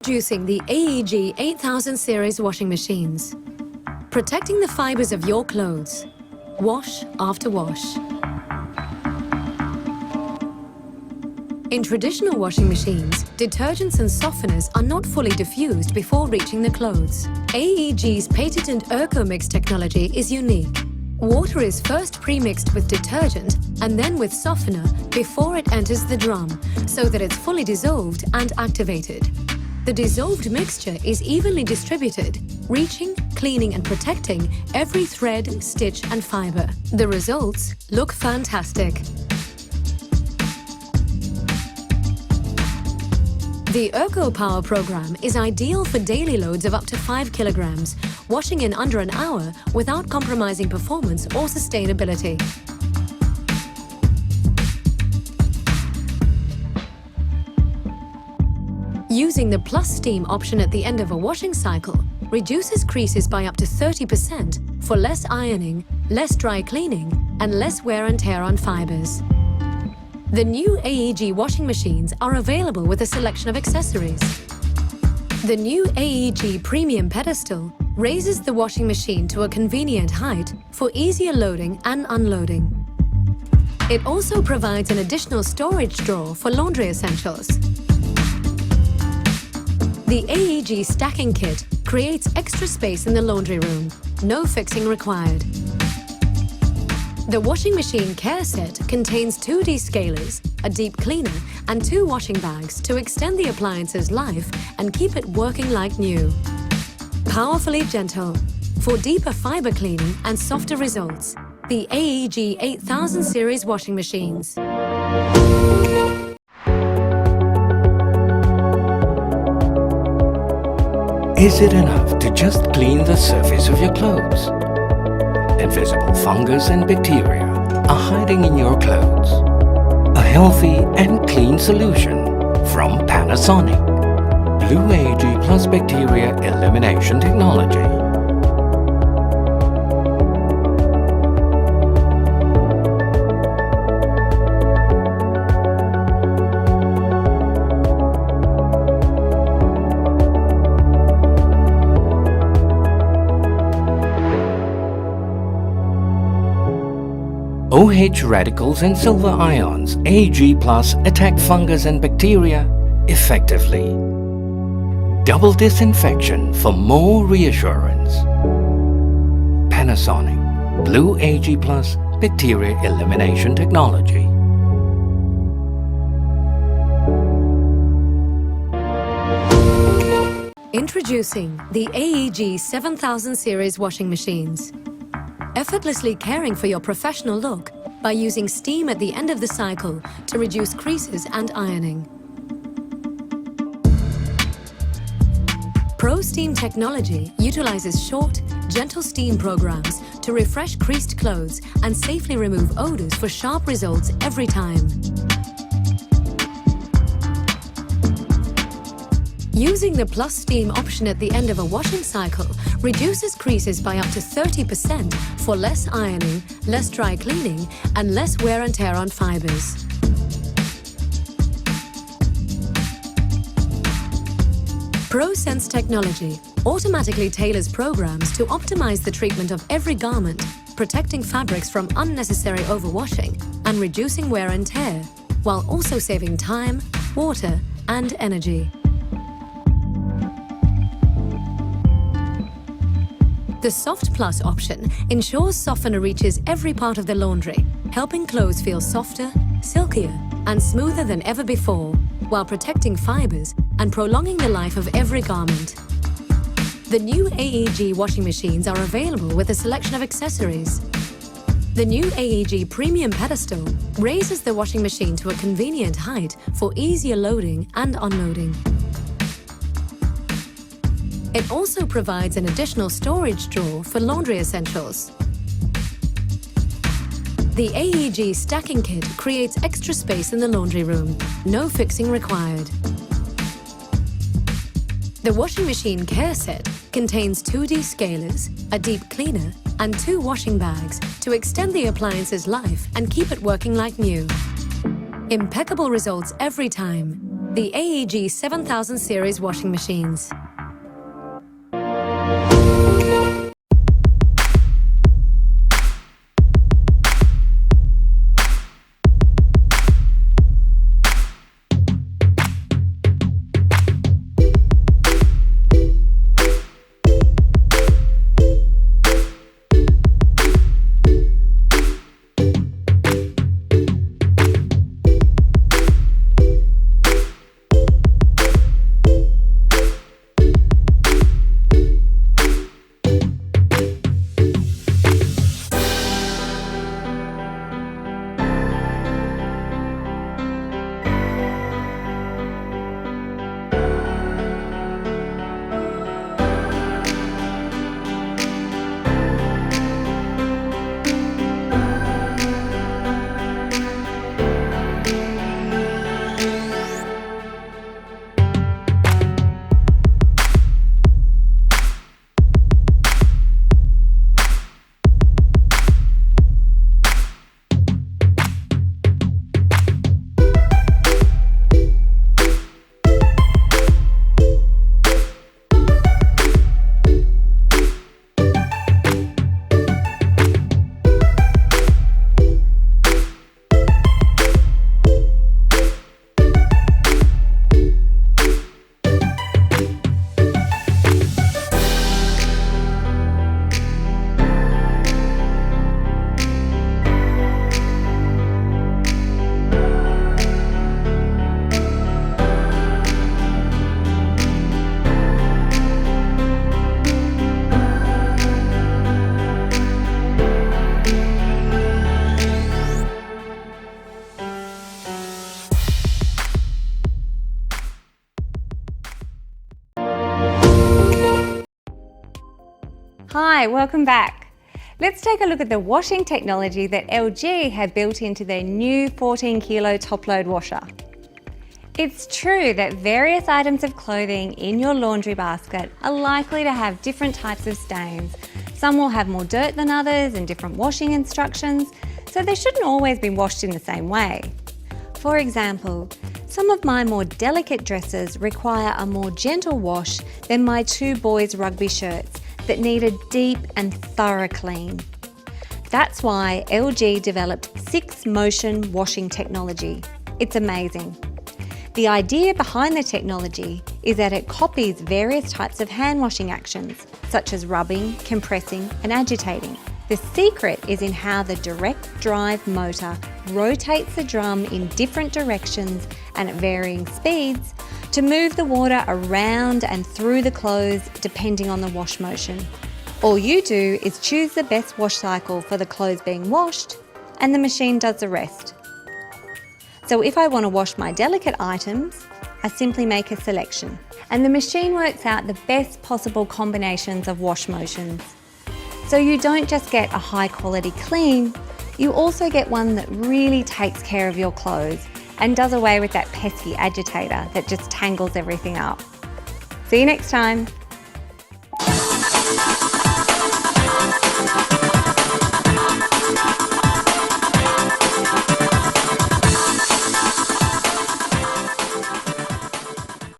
Introducing the AEG 8000 series washing machines. Protecting the fibers of your clothes. Wash after wash. In traditional washing machines, detergents and softeners are not fully diffused before reaching the clothes. AEG's patented ErcoMix technology is unique. Water is first pre-mixed with detergent and then with softener before it enters the drum, so that it's fully dissolved and activated. The dissolved mixture is evenly distributed, reaching, cleaning and protecting every thread, stitch and fiber. The results look fantastic. The Erco Power program is ideal for daily loads of up to 5 kilograms, washing in under an hour without compromising performance or sustainability. Using the Plus Steam option at the end of a washing cycle reduces creases by up to 30% for less ironing, less dry cleaning, and less wear and tear on fibers. The new AEG washing machines are available with a selection of accessories. The new AEG Premium Pedestal raises the washing machine to a convenient height for easier loading and unloading. It also provides an additional storage drawer for laundry essentials. The AEG Stacking Kit creates extra space in the laundry room. No fixing required. The washing machine care set contains 2 descalers, a deep cleaner and 2 washing bags to extend the appliance's life and keep it working like new. Powerfully gentle. For deeper fiber cleaning and softer results, the AEG 8000 series washing machines. Is it enough to just clean the surface of your clothes? Invisible fungus and bacteria are hiding in your clothes. A healthy and clean solution from Panasonic. Blue AEG Plus Bacteria Elimination Technology. OH radicals and silver ions, AEG Plus attack fungus and bacteria effectively. Double disinfection for more reassurance. Panasonic Blue AEG Plus Bacteria Elimination Technology. Introducing the AEG 7000 series washing machines. Effortlessly caring for your professional look by using steam at the end of the cycle to reduce creases and ironing. Pro Steam technology utilizes short, gentle steam programs to refresh creased clothes and safely remove odors for sharp results every time. Using the Plus Steam option at the end of a washing cycle reduces creases by up to 30% for less ironing, less dry cleaning, and less wear and tear on fibers. ProSense technology automatically tailors programs to optimize the treatment of every garment, protecting fabrics from unnecessary overwashing and reducing wear and tear, while also saving time, water, and energy. The Soft Plus option ensures softener reaches every part of the laundry, helping clothes feel softer, silkier, and smoother than ever before, while protecting fibers and prolonging the life of every garment. The new AEG washing machines are available with a selection of accessories. The new AEG Premium Pedestal raises the washing machine to a convenient height for easier loading and unloading. It also provides an additional storage drawer for laundry essentials. The AEG Stacking Kit creates extra space in the laundry room. No fixing required. The washing machine care set contains 2 descalers, a deep cleaner, and 2 washing bags to extend the appliance's life and keep it working like new. Impeccable results every time. The AEG 7000 series washing machines. Hi, welcome back. Let's take a look at the washing technology that LG have built into their new 14 kilo top load washer. It's true that various items of clothing in your laundry basket are likely to have different types of stains. Some will have more dirt than others and different washing instructions, so they shouldn't always be washed in the same way. For example, some of my more delicate dresses require a more gentle wash than my 2 boys' rugby shirts that need a deep and thorough clean. That's why LG developed 6 motion washing technology. It's amazing. The idea behind the technology is that it copies various types of hand washing actions, such as rubbing, compressing, and agitating. The secret is in how the direct drive motor rotates the drum in different directions and at varying speeds to move the water around and through the clothes depending on the wash motion. All you do is choose the best wash cycle for the clothes being washed, and the machine does the rest. So if I want to wash my delicate items, I simply make a selection, and the machine works out the best possible combinations of wash motions. So you don't just get a high quality clean, you also get one that really takes care of your clothes and does away with that pesky agitator that just tangles everything up. See you next time.